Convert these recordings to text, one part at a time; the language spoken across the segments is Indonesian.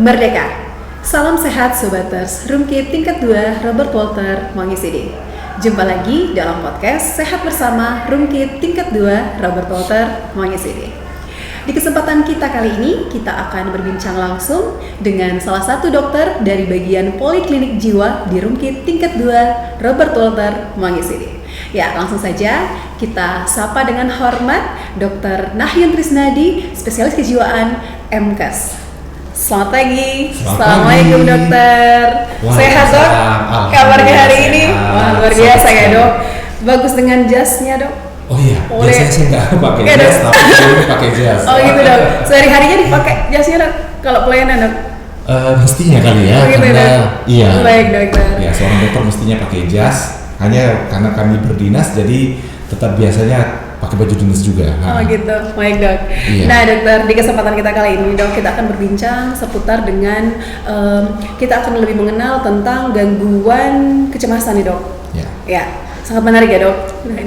Merdeka. Salam sehat Sobaters, Rumkit tingkat 2 Robert Walter mengisidi. Jumpa lagi dalam podcast Sehat Bersama Rumkit tingkat 2 Robert Walter mengisidi. Di kesempatan kita kali ini, kita akan berbincang langsung dengan salah satu dokter dari bagian Poliklinik Jiwa di Rumkit tingkat 2 Robert Walter mengisidi. Ya, langsung saja kita sapa dengan hormat Dr. Nahyun Trisnadi, spesialis kejiwaan MKes. Selamat pagi. Assalamualaikum dokter. Sehat dok? Kabarnya hari ini? Wah, luar biasa ya dok. Bagus dengan jasnya dok. Oh iya, biasanya sih nggak pakai jas, tapi ini pakai jas. Oh gitu dok. Sehari-harinya dipakai jasnya dok? Kalau pelayanan dok? Mestinya kali ya, oh, gitu, karena dok. iya. Baik dokter. Ya, seorang dokter mestinya pakai jas. Hanya karena kami berdinas, jadi tetap biasanya pakai baju dinas juga. Oh gitu, baik dok. Iya. Nah dokter, di kesempatan kita kali ini dok, kita akan berbincang seputar dengan kita akan lebih mengenal tentang gangguan kecemasan nih dok. Ya. Ya, sangat menarik ya dok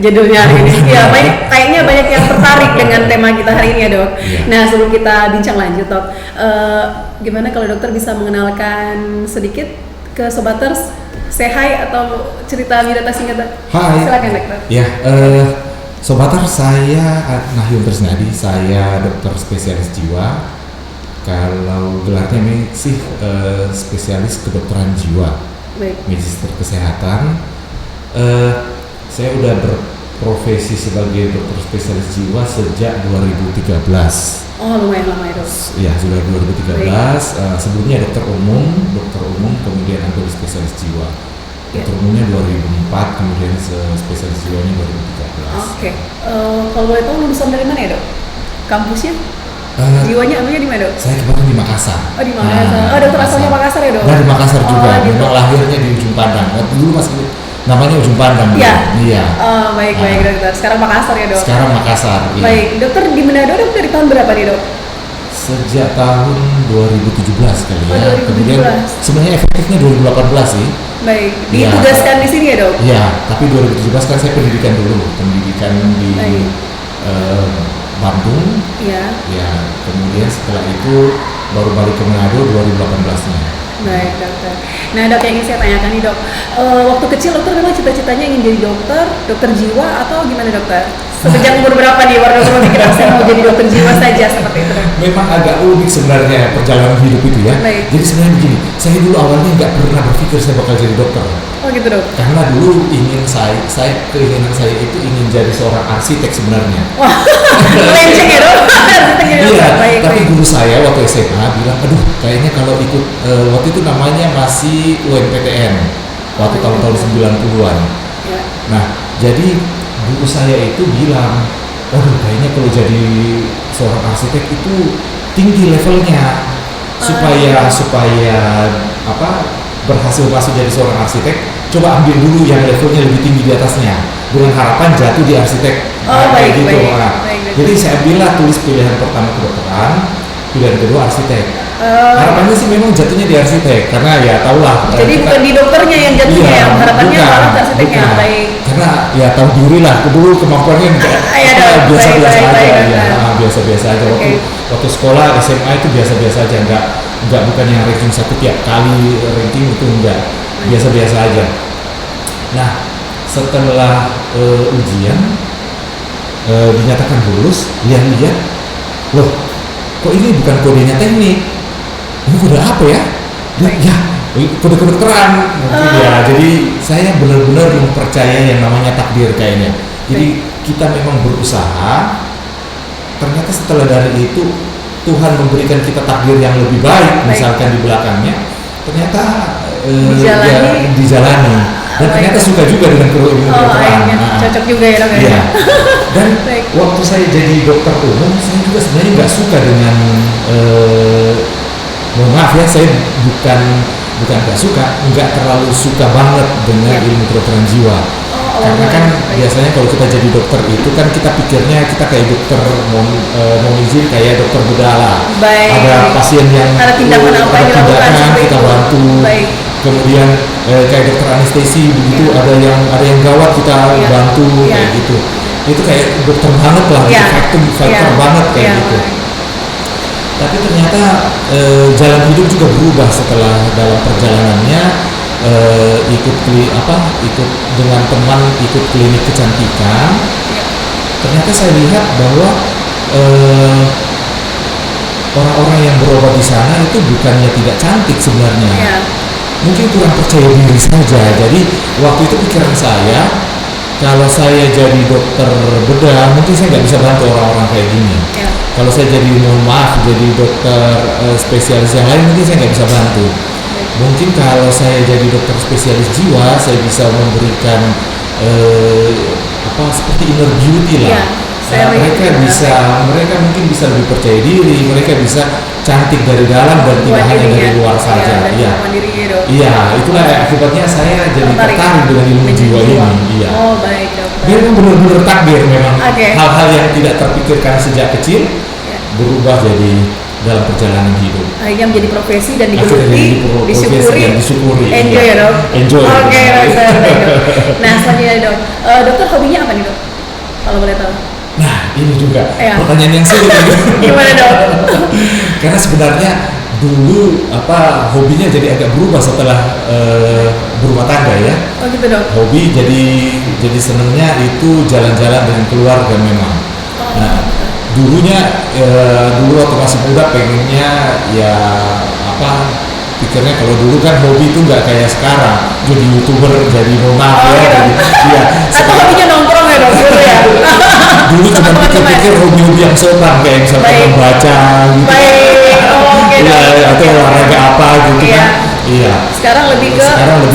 judulnya hari ini. Ya, kayaknya banyak yang tertarik dengan tema kita hari ini ya dok. Ya. Nah sebelum kita bincang lanjut dok, gimana kalau dokter bisa mengenalkan sedikit ke Sobaters, say hi atau cerita biodata singkat dok? Hai. Silakan dokter. Ya, Sobater, saya Nahyun Trisnadi, saya dokter spesialis jiwa. Kalau gelarnya ini sih spesialis kedokteran jiwa, magister kesehatan. Saya udah berprofesi sebagai dokter spesialis jiwa sejak 2013. Oh lumayan lama ya dok. Ya sudah 2013. Sebelumnya dokter umum, kemudian ambil spesialis jiwa. Dokter umumnya 2004, kemudian spesialis jiwanya 2013. Oke. Kalau boleh tahu lulusan dari mana ya dok? Kampusnya? Jiwanya ambilnya di mana dok? Saya kemarin di Makassar. Oh di Makassar. Dokter asalnya Makassar ya dok? Nah di Makassar juga. Gitu. Memang lahirnya di Ujung Pandang. Dulu masih namanya Ujung Pandang. Iya. Baik dokter. Sekarang Makassar ya dok? Sekarang Makassar. Iya. Baik. Dokter di Manado dok dari tahun berapa nih dok? Sejak tahun 2017 kali ya. 2017. Kemudian sebenarnya efektifnya 2018 sih. Baik. Ditugaskan di sini ya dok? Iya. Tapi 2017 kan saya pendidikan dulu. Pendidikan di Bandung. Iya. Ya. Kemudian setelah itu baru balik ke Manado 2018-nya. Baik dokter. Nah dok, yang ingin saya tanyakan nih dok, waktu kecil dokter memang cita-citanya ingin jadi dokter jiwa atau gimana dokter? Sejak umur berapa nih baru dokter mikir saya mau jadi dokter jiwa saja seperti itu? Memang agak unik sebenarnya perjalanan hidup itu ya. Baik. Jadi sebenarnya begini, saya dulu awalnya nggak pernah berpikir saya bakal jadi dokter. Oh gitu dok. Karena dulu keinginan saya itu ingin jadi seorang arsitek sebenarnya. Wah, melenceng ya dok. Iya, baik, tapi guru saya waktu SMA bilang, aduh kayaknya kalau ikut, waktu itu namanya masih UNPTN, waktu tahun-tahun 90-an. Ya. Nah, jadi guru saya itu bilang, waduh kayaknya kalau jadi seorang arsitek itu tinggi levelnya, supaya berhasil masuk jadi seorang arsitek, coba ambil dulu yang levelnya lebih tinggi di atasnya, dengan harapan jatuh di arsitek. Baik. Jadi saya ambillah tulis pilihan pertama kedokteran, pilihan kedua arsitek. Harapannya sih memang jatuhnya di arsitek, karena ya tahulah. Jadi bukan di dokternya yang jatuhnya, yang harapannya malah ke arsiteknya. Baik. Karena ya tahu diri lah, dulu kemampuannya biasa-biasa aja. Biasa-biasa aja. Waktu sekolah SMA itu biasa-biasa aja, bukan yang ranking 1 tiap kali ranking itu enggak, biasa-biasa aja. Nah setelah ujian dinyatakan lulus, lihat loh kok ini bukan kodenya teknik, ini kode apa ya? Ya kode kedokteran mungkin ya. Jadi saya benar-benar mempercayai yang namanya takdir kayaknya. Jadi kita memang berusaha, ternyata setelah dari itu Tuhan memberikan kita takdir yang lebih baik. Misalkan di belakangnya ternyata dijalani. Dan ternyata suka juga dengan kedokteran. Cocok juga ya dok ya. Dan waktu saya jadi dokter umum, saya juga sebenarnya nggak suka dengan, mohon maaf ya, saya bukan nggak suka, nggak terlalu suka banget dengan ilmu kedokteran jiwa. Karena kan biasanya kalau kita jadi dokter itu kan kita pikirnya kita kayak dokter mau izin kayak dokter bedala. Ada pasien yang ada tindakan apa yang dilakukan kita bantu. Kemudian kayak dokter anestesi begitu, ada yang gawat kita bantu kayak gitu. Itu kayak dokter banget lah, fighter banget kayak gitu. Tapi ternyata jalan hidup juga berubah setelah dalam perjalanannya, ikut dengan teman ikut klinik kecantikan. Ternyata saya lihat bahwa orang-orang yang berobat di sana itu bukannya tidak cantik sebenarnya, mungkin kurang percaya diri saja. Jadi waktu itu pikiran saya, kalau saya jadi dokter bedah, mungkin saya nggak bisa bantu orang-orang kayak gini. Kalau saya jadi, mohon maaf, jadi dokter spesialis yang lain, mungkin saya nggak bisa bantu. Mungkin kalau saya jadi dokter spesialis jiwa, saya bisa memberikan seperti inner beauty lah. Mereka mungkin bisa lebih percaya diri, mereka bisa cantik dari dalam dan tidak hanya dari luar saja. Iya, itulah akibatnya saya jadi tertarik dengan ilmu jiwa ini. Iya. Oh, baik, dokter. Dia memang benar-benar takdir memang. Hal-hal yang tidak terpikirkan sejak kecil berubah jadi dalam perjalanan hidup. Akhirnya menjadi profesi dan digeluti, disyukuri. Enjoy ya, Dok. Enjoy. Oke, Dok. Nah, selanjutnya Dok. Dokter hobinya apa nih, Dok? Kalau boleh tahu. Nah, ini juga pertanyaan yang sulit. Gimana, Dok? Karena sebenarnya dulu hobinya jadi agak berubah setelah berumah tangga ya. Oh gitu, Dok. Hobi jadi senengnya itu jalan-jalan dengan keluarga memang. Nah, dulu waktu masih muda pengennya pikirnya kalau dulu kan hobi itu nggak kayak sekarang, jadi YouTuber, jadi atau hobinya nongkrong ya, Dok, dulu ya. Dulu cuma pikir-pikir hobi-hobi yang sopan kayak misalnya membaca gitu. Atau olahraga apa gitu kan. Iya. Sekarang lebih ke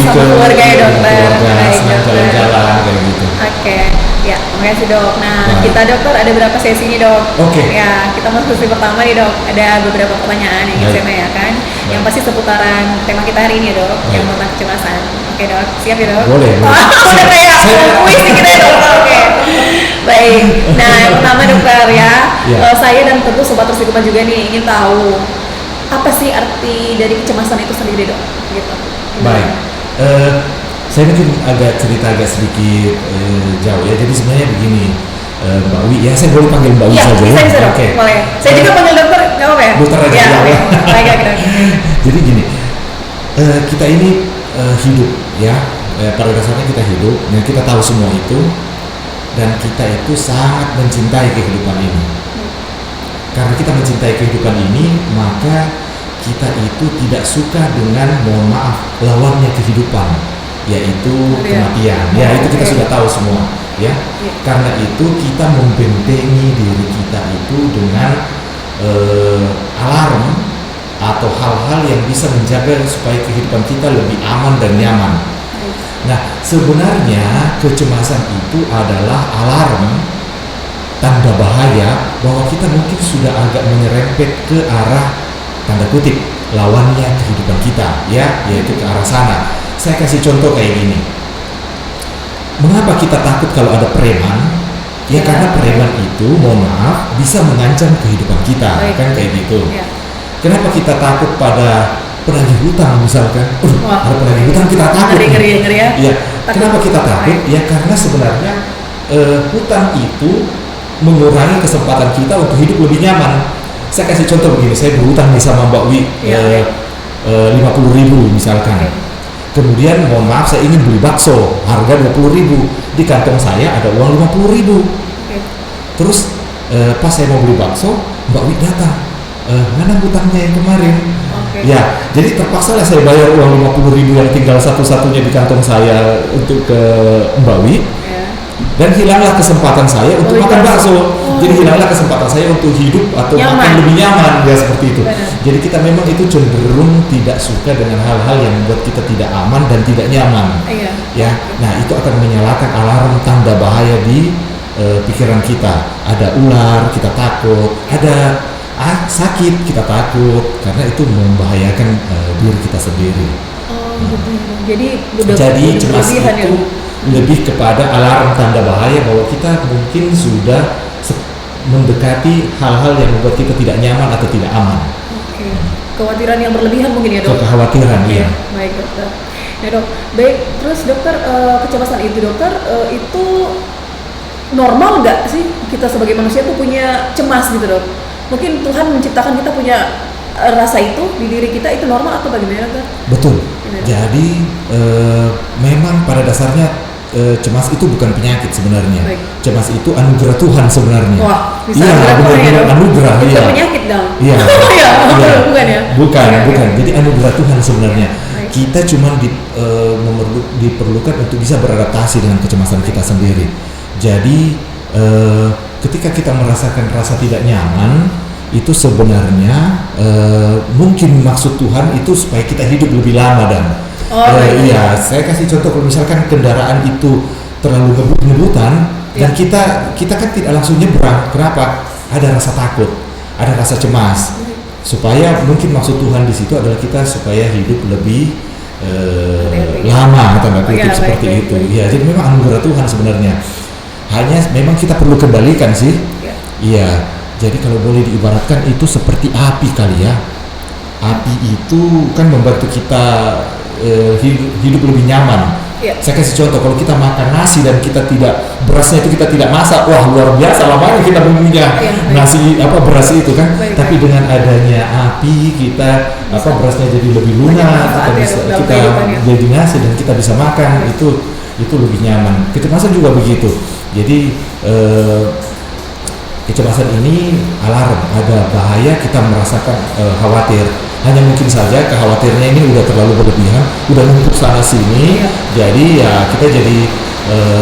keluarga ya, Dokter. Senang jalan-jalan kayak gitu. Oke. Ya, makasih, Dok. Nah, kita dokter ada berapa sesi nih, Dok? Oke. Ya, kita masuk sesi pertama nih, Dok. Ada beberapa pertanyaan yang ingin saya tanyakan. Yang pasti seputaran tema kita hari ini, Dok, yang tentang kecemasan. Oke, Dok. Siap ya, Dok? Boleh. Udah kayak kuis nih kita, Dok. Oke. Baik. Nah, yang pertama, Dokter ya. Saya dan tentu sobat Persikupan juga nih ingin tahu apa sih arti dari kecemasan itu sendiri, Dok? Gitu. Baik. Saya mungkin cerita agak sedikit jauh ya. Jadi sebenarnya begini, Mbak Wi, ya saya boleh panggil Mbak Wi saja ya? Bisa, Oke. Boleh. Saya juga panggil dokter, nggak apa-apa ya? Dokter aja. Ya. Baik. Jadi gini, kita ini hidup ya. Pada dasarnya kita hidup, dan kita tahu semua itu, dan kita itu sangat mencintai kehidupan ini. Karena kita mencintai kehidupan ini, maka kita itu tidak suka dengan, mohon maaf, lawannya kehidupan, yaitu kematian. Ya, itu kita sudah tahu semua ya. Karena itu kita membentengi diri kita itu dengan alarm atau hal-hal yang bisa menjaga supaya kehidupan kita lebih aman dan nyaman. Nah, sebenarnya kecemasan itu adalah alarm, tanda bahaya bahwa kita mungkin sudah agak menyerempet ke arah, tanda kutip, lawannya kehidupan kita ya, yaitu ke arah sana. Saya kasih contoh kayak gini. Mengapa kita takut kalau ada preman? Ya karena preman itu, mohon maaf, bisa mengancam kehidupan kita. Kan kayak gitu. Kenapa kita takut pada penagih hutang misalkan? Ada penagih hutang kita takut. Ngeri ya. Ya. Kenapa kita takut? Ya karena sebenarnya hutang itu mengurangi kesempatan kita untuk hidup lebih nyaman. Saya kasih contoh begini, saya berhutang nih sama Mbak Wi 50.000 misalkan. Kemudian mohon maaf saya ingin beli bakso harga 20.000, di kantong saya ada uang 50.000. Terus pas saya mau beli bakso, Mbak Wi datang, mana hutangnya yang kemarin? Ya, jadi terpaksa lah saya bayar uang 50.000 yang tinggal satu-satunya di kantong saya untuk ke Mbak Wi. Dan hilanglah kesempatan saya untuk makan bakso. Jadi hilanglah kesempatan saya untuk hidup atau makan lebih nyaman, ya seperti itu. Jadi kita memang itu cenderung tidak suka dengan hal-hal yang membuat kita tidak aman dan tidak nyaman. Ya, nah itu akan menyalakan alarm tanda bahaya di pikiran kita. Ada ular, kita takut. Ada sakit, kita takut, karena itu membahayakan diri kita sendiri. Jadi cemas itu lebih kepada alarm tanda bahaya bahwa kita mungkin sudah mendekati hal-hal yang membuat kita tidak nyaman atau tidak aman. Kekhawatiran yang berlebihan mungkin ya, Dok? Kekhawatiran, iya. Baik, Dokter. Ya, Dok. Baik, terus Dokter, kecemasan itu, Dokter, itu normal nggak sih kita sebagai manusia tuh punya cemas gitu, Dok? Mungkin Tuhan menciptakan kita punya rasa itu di diri kita, itu normal atau bagaimana dokter? Betul. Jadi memang pada dasarnya cemas itu bukan penyakit sebenarnya. Baik. Cemas itu anugerah Tuhan sebenarnya. Wah, bisa iya, benar-benar anugerah. Itu Iya. penyakit dong. Iya. Iya, bukan ya? Bukan, Oke, bukan. oke. Jadi anugerah Tuhan sebenarnya. Baik. Kita cuma diperlukan untuk bisa beradaptasi dengan kecemasan kita sendiri. Jadi ketika kita merasakan rasa tidak nyaman, itu sebenarnya mungkin maksud Tuhan itu supaya kita hidup lebih lama dan iya, saya kasih contoh kalau misalkan kendaraan itu terlalu ngebut-ngebutan dan kita kan tidak langsung nyebrang. Kenapa? Ada rasa takut, ada rasa cemas. Supaya mungkin maksud Tuhan di situ adalah kita supaya hidup lebih lama, tanda kutip seperti itu. Ya, jadi memang anugerah Tuhan sebenarnya. Hanya memang kita perlu kendalikan sih. Iya. Jadi kalau boleh diibaratkan itu seperti api kali ya. Api itu kan membantu kita hidup lebih nyaman. Saya kasih contoh, kalau kita makan nasi dan kita tidak, berasnya itu kita tidak masak, wah luar biasa lamanya kita bumbunya nasi beras itu kan. Tapi dengan adanya api kita berasnya jadi lebih lunak, kita jadi nasi dan kita bisa makan, itu lebih nyaman. Kecemasan juga begitu. Jadi kecemasan ini alarm, ada bahaya, kita merasakan khawatir. Hanya mungkin saja khawatirnya ini udah terlalu berlebihan, udah numpuk sana sini, jadi ya kita jadi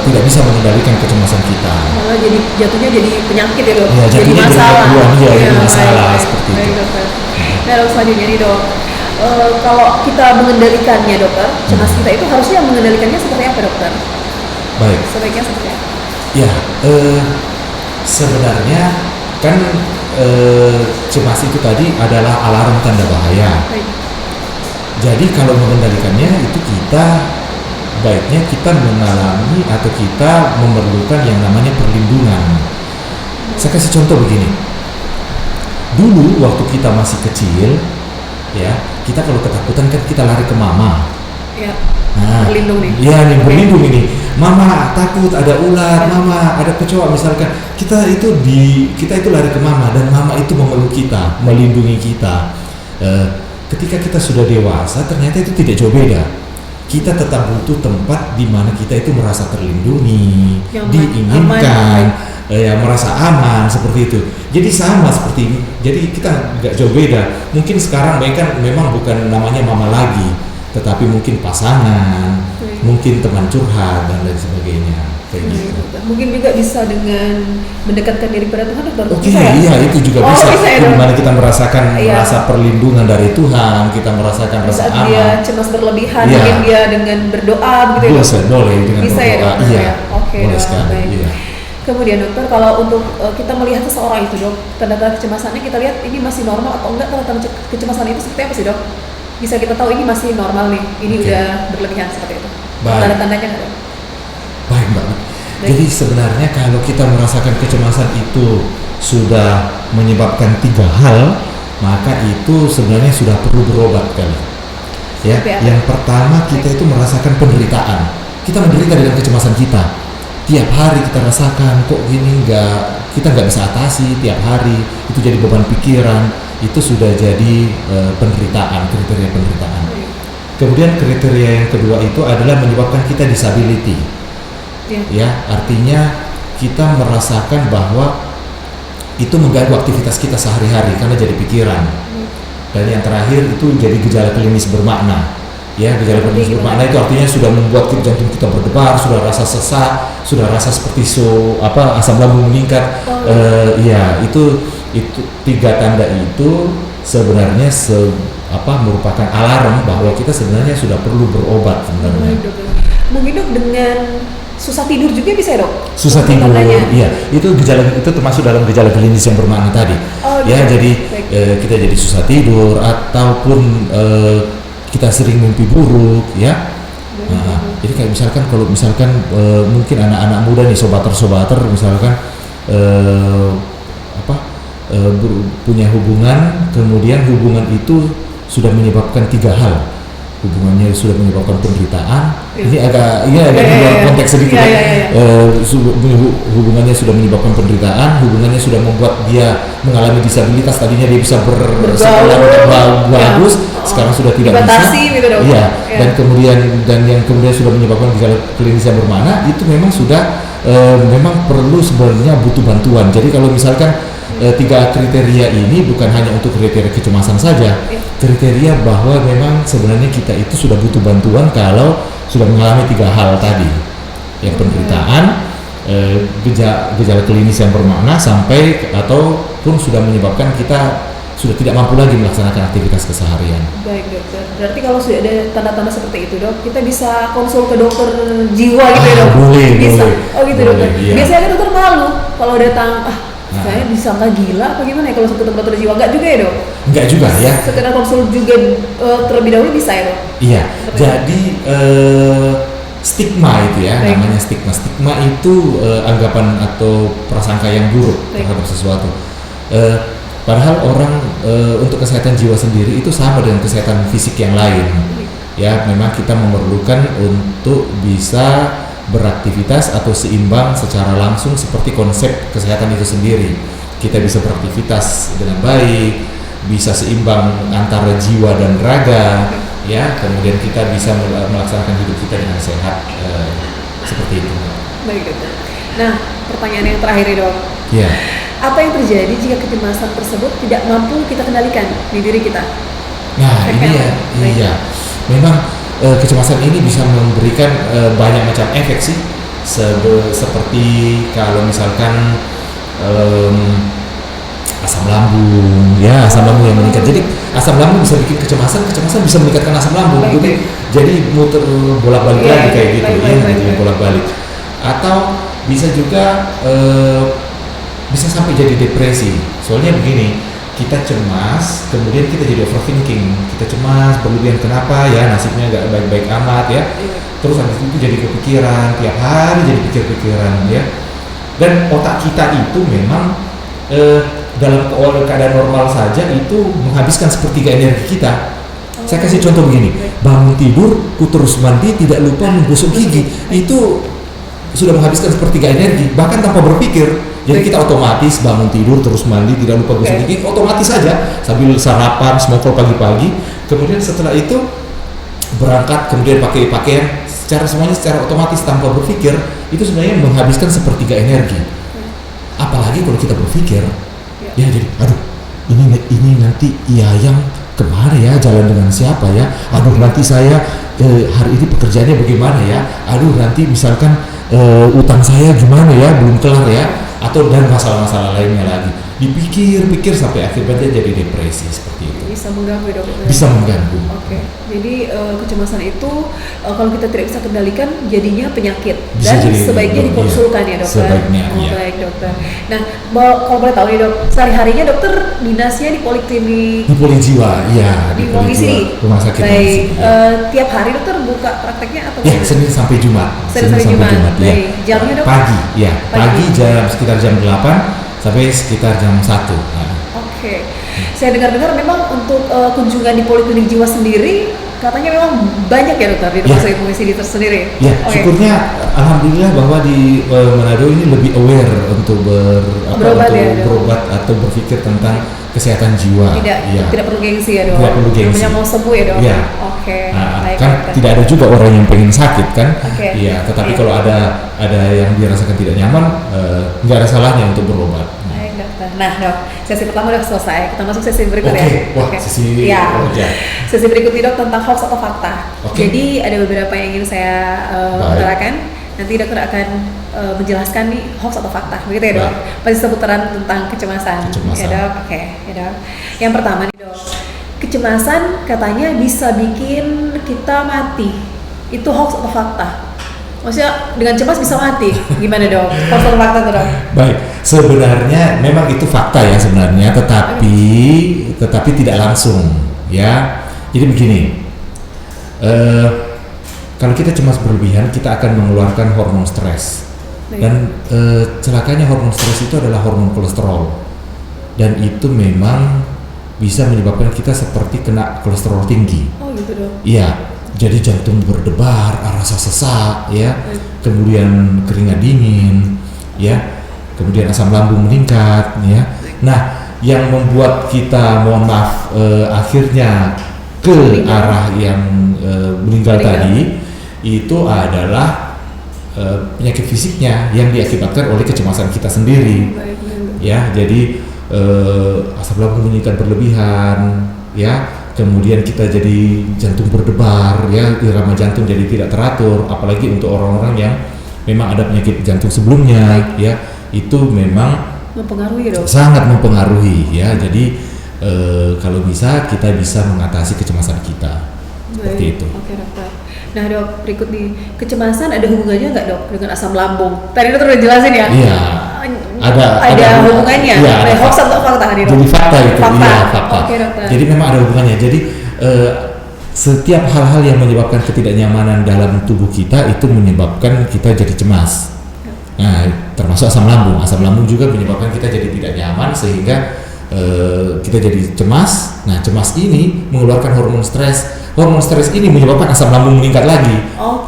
tidak bisa mengendalikan kecemasan kita. Malah jadi jatuhnya jadi penyakit ya dok, ya, jadi masalah. Jadi masalah seperti itu. Dokter. Nah dok, selanjutnya nih dok, kalau kita mengendalikannya dokter, cemas kita itu harusnya mengendalikannya seperti apa dokter? Baik. Sebaiknya seperti apa? Ya, sebenarnya kan cemas itu tadi adalah alarm tanda bahaya. Baik. Jadi kalau mengendalikannya itu baiknya kita mengalami atau kita memerlukan yang namanya perlindungan. Saya kasih contoh begini. Dulu waktu kita masih kecil, ya kita kalau ketakutan kan kita lari ke mama. Ya. Nah, berlindung nih. Iya nih, berlindung ini. Mama takut ada ular, mama ada kecoa misalkan. Kita itu lari ke mama dan mama itu memeluk kita, melindungi kita. Ketika kita sudah dewasa, ternyata itu tidak jauh beda. Kita tetap butuh tempat di mana kita itu merasa terlindungi, diinginkan, merasa aman seperti itu. Jadi sama seperti ini. Jadi kita nggak jauh beda. Mungkin sekarang mereka memang bukan namanya mama lagi, tetapi mungkin pasangan, mungkin teman curhat dan lain sebagainya, kayak gitu. Mungkin juga bisa dengan mendekatkan diri pada Tuhan dokter. Oke, iya itu juga bisa. Ya, dimana kita merasakan rasa perlindungan dari Tuhan, kita merasakan rasa aman. Dia cemas berlebihan, mungkin dia dengan berdoa gitu ya. Boleh dengan bisa berdoa. Ya, iya. Oke, boleh sekali. Iya. Kemudian dokter, kalau untuk kita melihat seseorang itu dok, tanda-tanda kecemasannya kita lihat ini masih normal atau enggak, tanda-tanda kecemasan itu seperti apa sih dok? Bisa kita tahu ini masih normal nih, ini udah berlebihan seperti itu. Tanda-tandanya nggak dok? Baik mbak. Jadi sebenarnya kalau kita merasakan kecemasan itu sudah menyebabkan 3 hal, maka itu sebenarnya sudah perlu berobat kali. Ya, yang pertama kita itu merasakan penderitaan. Kita menderita dengan kecemasan kita. Tiap hari kita rasakan kok gini kita nggak bisa atasi tiap hari. Itu jadi beban pikiran. Itu sudah jadi penderitaan, kriteria penderitaan. Kemudian kriteria yang kedua itu adalah menyebabkan kita disability. Ya, artinya kita merasakan bahwa itu mengganggu aktivitas kita sehari-hari karena jadi pikiran. Dan yang terakhir itu jadi gejala klinis bermakna. Ya, gejala klinis bermakna itu artinya sudah membuat jantung kita berdebar, sudah rasa sesak, sudah rasa seperti asam lambung meningkat. Ya, itu 3 tanda itu sebenarnya merupakan alarm bahwa kita sebenarnya sudah perlu berobat sebenarnya. Mungkin dok dengan susah tidur juga bisa ya dok? Susah tidur, iya. Itu termasuk dalam gejala klinis yang bermakna tadi. Ya, jadi kita jadi susah tidur ataupun kita sering mimpi buruk, ya. Jadi kayak misalkan mungkin anak-anak muda nih sobater misalkan punya hubungan, kemudian hubungan itu sudah menyebabkan 3 hal. hubungannya sudah menyebabkan penderitaan. Ini agak di luar konteks sedikit. Hubungannya sudah menyebabkan penderitaan, hubungannya sudah membuat dia mengalami disabilitas. Tadinya dia bisa bersekolah bagus, sekarang sudah tidak bisa. Gitu dong. Dan yang kemudian sudah menyebabkan gejala klinis yang bermakna, itu memang sudah memang perlu sebenarnya butuh bantuan. Jadi kalau misalkan 3 kriteria ini bukan hanya untuk kriteria kecemasan saja, kriteria bahwa memang sebenarnya kita itu sudah butuh bantuan kalau sudah mengalami 3 hal tadi, yang penderitaan, gejala klinis yang bermakna sampai ataupun sudah menyebabkan kita sudah tidak mampu lagi melaksanakan aktivitas keseharian. Baik dokter, berarti kalau sudah ada tanda-tanda seperti itu dok, kita bisa konsul ke dokter jiwa gitu ya dok? Bisa. Oh gitu dokter. Iya. Biasanya kan dokter malu kalau datang, saya disangka gila apa gimana ya kalau ketemu dokter jiwa? Enggak juga ya dok? Enggak juga ya. Sekedar konsul juga terlebih dahulu bisa ya dok? Iya, jadi stigma itu ya, namanya stigma. Stigma itu anggapan atau prasangka yang buruk terhadap sesuatu. Padahal orang untuk kesehatan jiwa sendiri itu sama dengan kesehatan fisik yang lain. Ya, memang kita memerlukan untuk bisa beraktivitas atau seimbang secara langsung seperti konsep kesehatan itu sendiri. Kita bisa beraktivitas dengan baik, bisa seimbang antara jiwa dan raga, ya. Kemudian kita bisa melaksanakan hidup kita dengan sehat, seperti itu. Baik dokter. Nah, pertanyaan yang terakhir ya dok. Ya. Apa yang terjadi jika kecemasan tersebut tidak mampu kita kendalikan di diri kita? Nah, ini ya, iya. Memang kecemasan ini bisa memberikan banyak macam efek sih, seperti kalau misalkan asam lambung, ya asam lambung yang meningkat. Jadi asam lambung bisa bikin kecemasan bisa meningkatkan asam lambung. Jadi muter bolak-balik lagi kayak gitu, jadi bolak-balik. Atau bisa juga bisa sampai jadi depresi. Soalnya begini, kita cemas, kemudian kita jadi overthinking, kita cemas berlebihan, kenapa ya nasibnya nggak baik-baik amat ya, terus habis itu jadi kepikiran, tiap hari jadi pikir-pikiran ya, dan otak kita itu memang dalam keadaan normal saja itu menghabiskan sepertiga energi kita. Saya kasih contoh begini, bangun tidur, ku terus mandi, tidak lupa menggosok gigi, itu sudah menghabiskan sepertiga energi, bahkan tanpa berpikir. Jadi kita otomatis bangun tidur, terus mandi, tidak lupa gosok gigi, otomatis saja sambil sarapan, smokol pagi-pagi. Kemudian setelah itu berangkat, kemudian pakai pakaian, semuanya secara otomatis tanpa berpikir, itu sebenarnya menghabiskan sepertiga energi. Apalagi kalau kita berpikir, ya jadi, aduh, ini nanti yang kemana ya, jalan dengan siapa ya, aduh nanti saya hari ini pekerjaannya bagaimana ya, aduh nanti misalkan utang saya gimana ya, belum kelar ya, atau dan masalah-masalah lainnya lagi, dipikir-pikir sampai akhirnya dia jadi depresi seperti itu. Bisa mengganggu dok. Bisa mengganggu. Oke. Jadi kecemasan itu kalau kita tidak bisa kendalikan jadinya penyakit bisa dan jadi, sebaiknya dikonsulkan ya dokter. Sebaiknya. Baik dokter. Nah, kalau boleh tahu nih dok, sehari-harinya dokter dinasnya di poliklinik. Di Polijiwa, iya. Di Mongisidi. Rumah sakit. Baik. Tiap hari dokter buka prakteknya atau? Ya, Senin sampai Jumat. Senin sampai Jumat. Ya. Jamnya dok? Pagi, ya. Pagi sekitar jam 8 sampai sekitar jam 1. Nah. Oke. Saya dengar-dengar memang untuk kunjungan di poliklinik jiwa sendiri katanya memang banyak ya dokter di rumah sakit Mongisidi tersendiri. Ya, syukurnya alhamdulillah bahwa di Manado ini lebih aware untuk berobat atau berpikir tentang kesehatan jiwa. Tidak perlu gengsi ya dok. Tidak perlu gengsi. Namanya mau sembuh ya dok. Ya. Oke. Nah, kan tidak ada juga orang yang pengen sakit kan. Iya. Tetapi kalau ada yang dirasakan tidak nyaman, nggak ada salahnya untuk berobat. Baik dokter. Nah dok, sesi pertama udah selesai. Kita masuk sesi berikutnya. Sesi berikutnya dok tentang hoax atau fakta. Jadi ada beberapa yang ingin saya utarakan. Nanti dokter akan menjelaskan nih hoax atau fakta, begitu ya dok? Pasti seputaran tentang kecemasan. Ya dok, oke, ya dok. Yang pertama nih dok, kecemasan katanya bisa bikin kita mati. Itu hoax atau fakta? Maksudnya dengan cemas bisa mati? Gimana dok? Hoax atau fakta tuh dok? Baik, sebenarnya memang itu fakta ya sebenarnya, tetapi tidak langsung ya. Jadi begini. Kalau kita cemas berlebihan, kita akan mengeluarkan hormon stres. Dan celakanya hormon stres itu adalah hormon kolesterol. Dan itu memang bisa menyebabkan kita seperti kena kolesterol tinggi. Oh gitu dok. Iya, jadi jantung berdebar, rasa sesak, ya, kemudian keringat dingin, ya, kemudian asam lambung meningkat, ya. Nah, yang membuat kita, mohon maaf, akhirnya ke arah yang meninggal tadi itu adalah penyakit fisiknya yang diakibatkan oleh kecemasan kita sendiri. Ya, jadi asam lambung meningkat berlebihan, ya, kemudian kita jadi jantung berdebar, ya, irama jantung jadi tidak teratur, apalagi untuk orang-orang yang memang ada penyakit jantung sebelumnya, ya, itu memang mempengaruhi dok. Sangat mempengaruhi, ya. Jadi kalau bisa kita bisa mengatasi kecemasan kita. Seperti itu. Oke dokter. Nah dok, berikut nih, kecemasan ada hubungannya nggak dok dengan asam lambung? Tadi dokter udah jelasin ya? Iya. Ada hubungannya. Iya, ada hoax atau fakta nih dok? Jadi fakta itu. Fakta. Iya, fakta. Oke dokter. Jadi memang ada hubungannya. Jadi setiap hal-hal yang menyebabkan ketidaknyamanan dalam tubuh kita itu menyebabkan kita jadi cemas. Nah, termasuk asam lambung. Asam lambung juga menyebabkan kita jadi tidak nyaman sehingga kita jadi cemas. Nah, cemas ini mengeluarkan hormon stres. Hormon stres ini menyebabkan asam lambung meningkat lagi.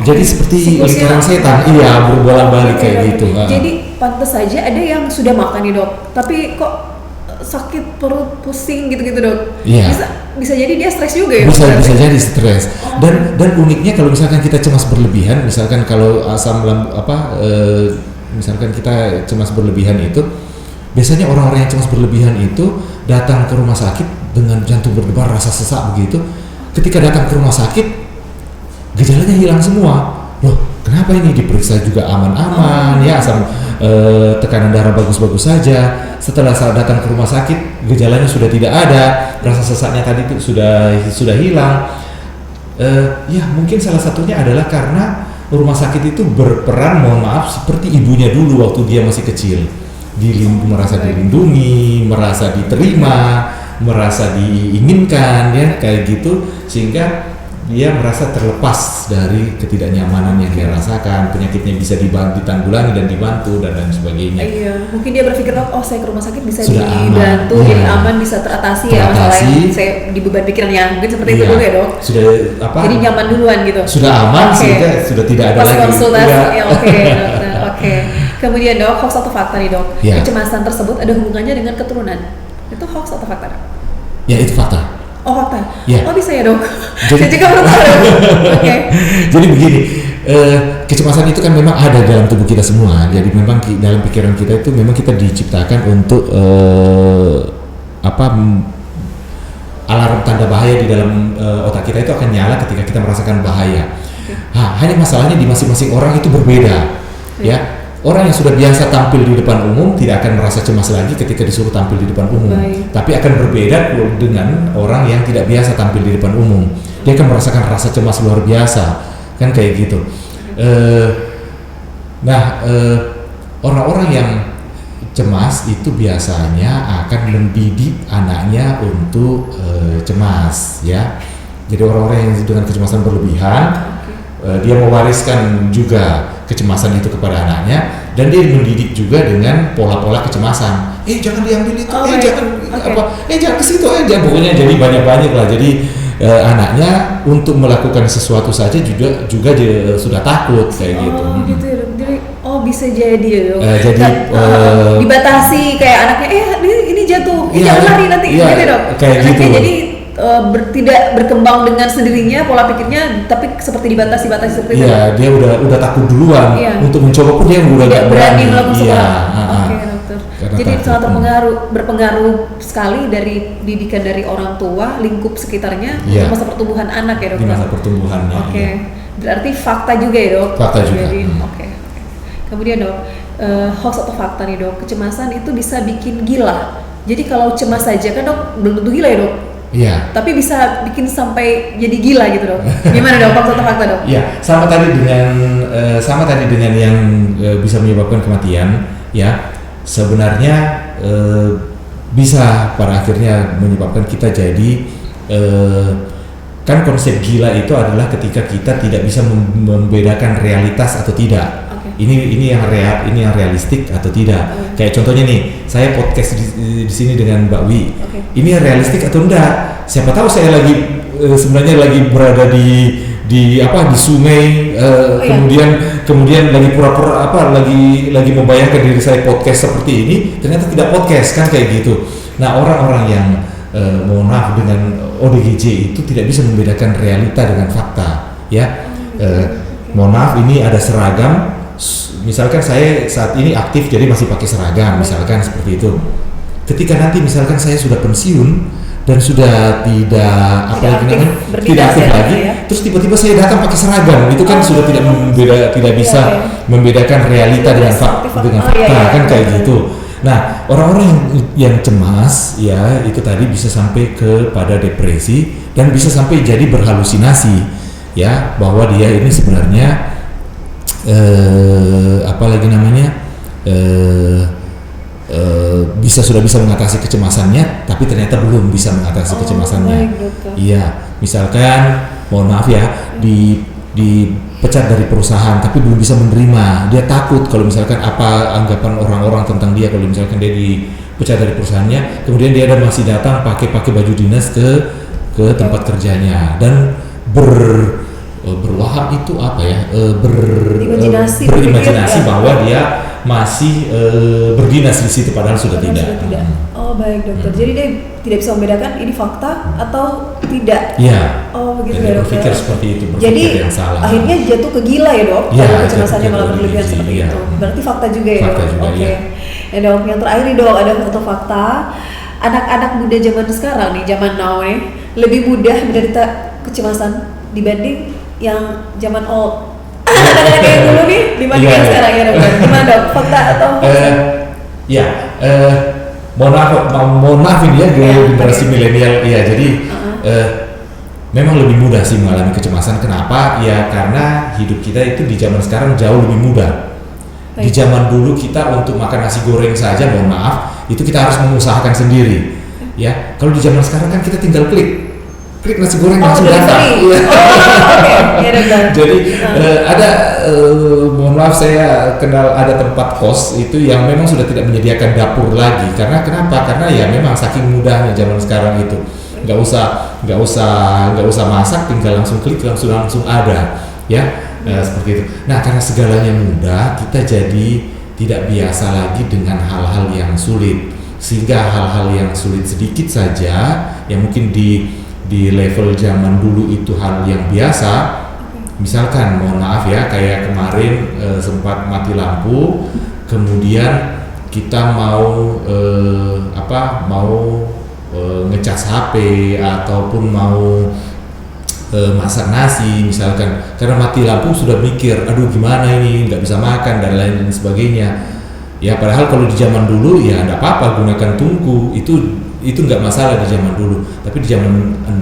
Jadi seperti lingkaran setan, iya, berbolak-balik kayak gitu. Jadi pantas saja ada yang sudah makan nih dok, tapi kok sakit perut, pusing gitu-gitu dok. Iya. Bisa jadi dia stres juga ya? Bisa jadi stres. Dan uniknya kalau misalkan kita cemas berlebihan, misalkan kalau asam lambung misalkan kita cemas berlebihan itu, biasanya orang-orang yang cemas berlebihan itu datang ke rumah sakit dengan jantung berdebar, rasa sesak begitu. Ketika datang ke rumah sakit, gejalanya hilang semua. Loh, kenapa ini? Diperiksa juga aman-aman, ya, asam tekanan darah bagus-bagus saja. Setelah datang ke rumah sakit, gejalanya sudah tidak ada, rasa sesaknya tadi itu sudah hilang. Ya, mungkin salah satunya adalah karena rumah sakit itu berperan, mohon maaf, seperti ibunya dulu waktu dia masih kecil. Merasa dilindungi, merasa diterima, merasa diinginkan, ya, kayak gitu, sehingga dia merasa terlepas dari ketidaknyamanan yang dia rasakan, penyakitnya bisa ditanggulangi dan dibantu dan lain sebagainya. Iya, mungkin dia berpikir, oh saya ke rumah sakit bisa sudah dibantu, aman. Jadi aman, bisa teratasi ya masalah yang saya di beban pikirannya, mungkin seperti itu dulu ya dok. Sudah apa? Jadi nyaman duluan gitu. Sudah aman, sehingga sudah tidak ada lagi. Konsultasi, ya, oke dokter, oke. Kemudian dok, hoax atau fakta nih dok? Ya. Kecemasan tersebut ada hubungannya dengan keturunan. Itu hoax atau fakta dok? Ya, itu fakta. Oh fakta? Ya. Oh bisa ya dok? Jadi, saya juga belum tahu. Oke. Jadi begini, kecemasan itu kan memang ada dalam tubuh kita semua. Jadi memang dalam pikiran kita itu memang kita diciptakan untuk alarm tanda bahaya di dalam otak kita itu akan nyala ketika kita merasakan bahaya. Hanya masalahnya di masing-masing orang itu berbeda, ya. Orang yang sudah biasa tampil di depan umum tidak akan merasa cemas lagi ketika disuruh tampil di depan umum. Tapi akan berbeda dengan orang yang tidak biasa tampil di depan umum. Dia akan merasakan rasa cemas luar biasa, kan kayak gitu. Orang-orang yang cemas itu biasanya akan mendidik anaknya untuk cemas, ya. Jadi orang-orang yang dengan kecemasan berlebihan, dia mewariskan juga kecemasan itu kepada anaknya, dan dia mendidik juga dengan pola-pola kecemasan. Jangan diambil itu, jangan ke situ aja. Pokoknya jadi banyak-banyak lah. Jadi anaknya untuk melakukan sesuatu saja juga dia sudah takut kayak gitu. Gitu ya. Jadi bisa jadi ya dok. Jadi dibatasi kayak anaknya, ini jatuh, jangan lari nanti, gitu dok. Kayak anaknya gitu. Jadi tidak berkembang dengan sendirinya pola pikirnya, tapi seperti dibatasi seperti itu. Iya, dia udah takut duluan. Untuk mencoba pun dia udah tidak berani melakukan sesuatu. Oke, dokter. Jadi sangat berpengaruh sekali dari didikan dari orang tua, lingkup sekitarnya, masa pertumbuhan anak ya dok. Di masa pertumbuhannya. Oke. Berarti fakta juga ya dok. Fakta juga. Oke. Kemudian dok, hoax atau fakta nih dok, kecemasan itu bisa bikin gila. Jadi kalau cemas saja kan dok belum tentu gila ya dok. Iya. Tapi bisa bikin sampai jadi gila gitu dok. Gimana dok, hoax atau fakta dok? Iya, sama tadi dengan yang bisa menyebabkan kematian, ya. Sebenarnya bisa pada akhirnya menyebabkan kita jadi kan konsep gila itu adalah ketika kita tidak bisa membedakan realitas atau tidak. ini yang realistik atau tidak. Kayak contohnya nih, saya podcast di sini dengan Mbak Wi. Ini yang realistik atau enggak? Siapa tahu saya lagi sebenarnya lagi berada di sungai, kemudian lagi pura-pura lagi membayangkan diri saya podcast seperti ini, ternyata tidak podcast kan, kayak gitu. Nah, orang-orang yang mohon maaf dengan ODGJ itu tidak bisa membedakan realita dengan fakta, ya. Mohon maaf, ini ada seragam, misalkan saya saat ini aktif jadi masih pakai seragam, misalkan seperti itu. Ketika nanti misalkan saya sudah pensiun dan sudah tidak aktif lagi, terus tiba-tiba saya datang pakai seragam, itu kan sudah tidak bisa membedakan realita dengan fakta, kan kayak gitu. Nah, orang-orang yang cemas ya itu tadi bisa sampai kepada depresi dan bisa sampai jadi berhalusinasi, ya, bahwa dia ini sebenarnya sudah bisa mengatasi kecemasannya, tapi ternyata belum bisa mengatasi kecemasannya. Iya, misalkan mohon maaf ya, dipecat dari perusahaan tapi belum bisa menerima. Dia takut kalau misalkan apa anggapan orang-orang tentang dia kalau misalkan dia dipecat dari perusahaannya, kemudian dia masih datang pakai baju dinas ke tempat kerjanya dan berwaham itu apa ya? Berimajinasi bahwa dia masih berdinas di situ padahal sudah tidak. Oh, baik dokter. Jadi dia tidak bisa membedakan ini fakta atau tidak. Iya. Oh, begitu ya, dokter. Berpikir seperti itu, jadi yang salah. akhirnya jatuh ke gila ya dok. Iya, kalau kecemasannya malah berlebihan seperti itu. Berarti fakta juga ya dok. Oke. Ya dok, yang terakhir nih dok, ada satu fakta. Anak-anak muda zaman sekarang nih, zaman now nih, lebih mudah menderita kecemasan dibanding yang zaman old. Anak-anak yang dulu nih dibanding yang sekarang ya dok. Gimana dok? Fakta atau? Mohon maaf ini ya generasi milenial. Iya, jadi memang lebih mudah sih mengalami kecemasan. Kenapa? Ya karena hidup kita itu di zaman sekarang jauh lebih mudah. Di zaman dulu kita untuk makan nasi goreng saja, mohon maaf, itu kita harus mengusahakan sendiri. Ya, kalau di zaman sekarang kan kita tinggal klik nasi goreng langsung datang. Jadi mohon maaf, saya kenal ada tempat kos itu yang memang sudah tidak menyediakan dapur lagi. Karena kenapa? Karena ya memang saking mudahnya zaman sekarang itu. Nggak usah masak, tinggal langsung klik langsung ada, ya. Seperti itu. Nah, karena segalanya mudah, kita jadi tidak biasa lagi dengan hal-hal yang sulit, sehingga hal-hal yang sulit sedikit saja yang mungkin di level zaman dulu itu hal yang biasa. Misalkan mohon maaf ya, kayak kemarin sempat mati lampu, kemudian kita mau ngecas HP ataupun mau masak nasi misalkan, karena mati lampu sudah mikir, aduh gimana ini, nggak bisa makan dan lain sebagainya. Ya padahal kalau di zaman dulu ya nggak apa-apa, gunakan tungku, itu nggak masalah di zaman dulu, tapi di zaman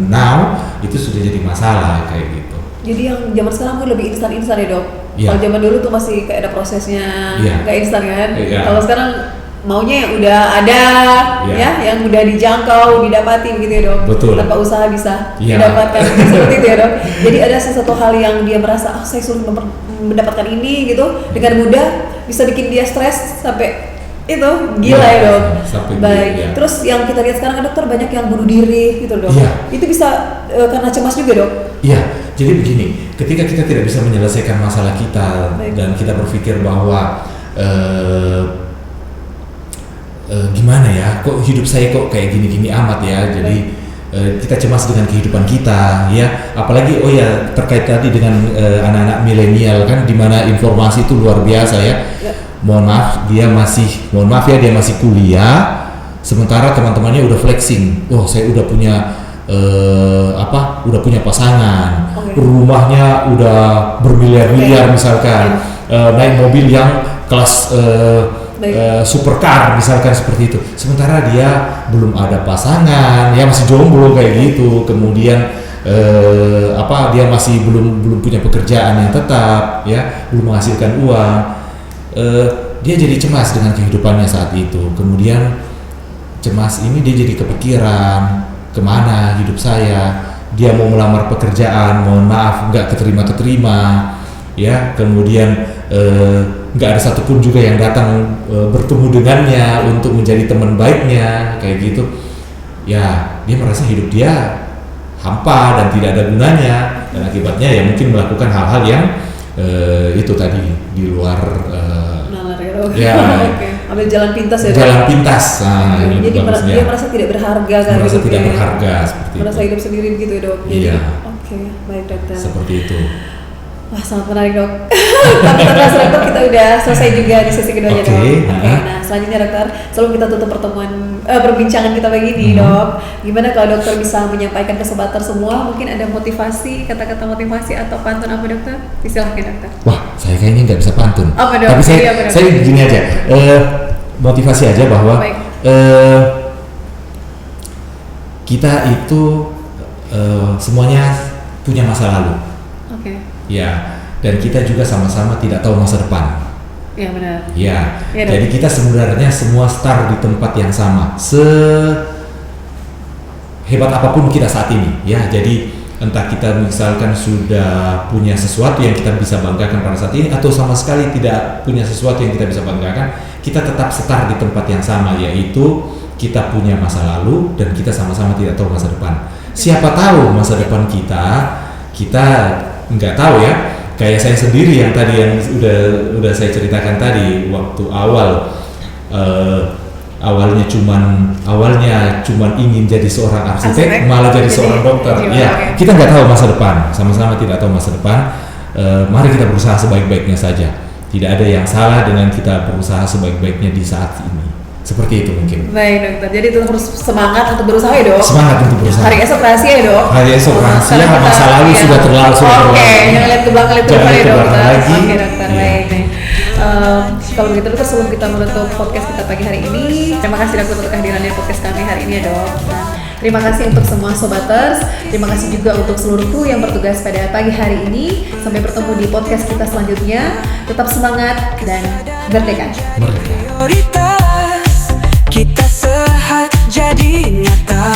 now itu sudah jadi masalah kayak gitu. Jadi yang zaman sekarang pun lebih instan ya dok. Ya. Kalau zaman dulu tuh masih kayak ada prosesnya, nggak instan kan. Ya. Kalau sekarang maunya yang udah ada, ya yang udah dijangkau, didapati begitu ya dok. Betul. Tanpa usaha bisa didapatkan seperti itu ya dok. Jadi ada sesuatu hal yang dia merasa saya sulit mendapatkan ini gitu, dengan mudah bisa bikin dia stres sampai itu gila ya dok. Baik. Ya. Terus yang kita lihat sekarang dokter banyak yang bunuh diri gitu dok. Ya. Itu bisa karena cemas juga dok. Iya. Jadi begini, ketika kita tidak bisa menyelesaikan masalah kita dan kita berpikir bahwa gimana ya, kok hidup saya kok kayak gini-gini amat ya, jadi kita cemas dengan kehidupan kita ya, apalagi terkait tadi dengan anak-anak milenial kan, dimana informasi itu luar biasa ya. Mohon maaf dia masih kuliah, sementara teman-temannya udah flexing, saya udah punya pasangan, rumahnya udah bermiliar-miliar misalkan, naik mobil yang kelas supercar misalkan seperti itu, sementara dia belum ada pasangan, ya masih jomblo kayak gitu. Kemudian dia masih belum punya pekerjaan yang tetap, ya belum menghasilkan uang. Dia jadi cemas dengan kehidupannya saat itu. Kemudian cemas ini dia jadi kepikiran, kemana hidup saya. Dia mau melamar pekerjaan, mohon maaf nggak keterima, ya. Kemudian nggak ada satupun juga yang datang bertemu dengannya untuk menjadi teman baiknya kayak gitu, ya dia merasa hidup dia hampa dan tidak ada gunanya, dan akibatnya ya mungkin melakukan hal-hal yang itu tadi di luar ya ambil jalan pintas ya. Jalan pintas. Nah, jadi dia merasa tidak berharga kan? Merasa tidak berharga seperti merasa itu. Hidup sendiri begitu ya, Dok. Iya. Oke, baik dokter. Seperti itu. Wah, sangat menarik, Dok. Tapi terasa dokter, kita udah selesai juga di sesi keduanya, Dok. Oke, nah selanjutnya dokter, sebelum kita tutup perbincangan kita pagi ini, Dok, gimana kalau dokter bisa menyampaikan ke sobat semua, mungkin ada motivasi, kata-kata motivasi atau pantun apa, dokter? Silakan, dokter. Wah, saya kayaknya nggak bisa pantun. Apa, Dok? Tapi saya gini aja, motivasi aja bahwa kita itu semuanya punya masa lalu. Oke. Ya, dan kita juga sama-sama tidak tahu masa depan. Iya benar. Ya, ya jadi kita sebenarnya semua start di tempat yang sama. Sehebat apapun kita saat ini, ya. Jadi entah kita misalkan sudah punya sesuatu yang kita bisa banggakan pada saat ini, atau sama sekali tidak punya sesuatu yang kita bisa banggakan, kita tetap start di tempat yang sama, yaitu kita punya masa lalu dan kita sama-sama tidak tahu masa depan. Siapa tahu masa depan kita nggak tahu ya. Kayak saya sendiri yang tadi yang udah saya ceritakan tadi waktu awalnya cuman ingin jadi seorang arsitek, malah jadi seorang dokter. Ya, kita nggak tahu masa depan, sama-sama tidak tahu masa depan. Mari kita berusaha sebaik-baiknya saja. Tidak ada yang salah dengan kita berusaha sebaik-baiknya di saat ini. Seperti itu mungkin. Baik, dokter. Jadi itu harus semangat untuk berusaha ya, Dok. Semangat untuk berusaha. Hari esok rahasia ya, Dok. Hari esok rahasia, masa lalu sudah terlalu. Oke, jangan lihat ke belakang, lihat ke depan ya, dokter. Oke, dokter. Baik. Kalau begitu, dokter, sebelum kita menutup podcast kita pagi hari ini, terima kasih dokter untuk kehadirannya di podcast kami hari ini ya, Dok. Nah, terima kasih untuk semua sobaters. Terima kasih juga untuk seluruh kru yang bertugas pada pagi hari ini. Sampai bertemu di podcast kita selanjutnya. Tetap semangat dan bertekad. Prioritas kita sehat jadi nyata.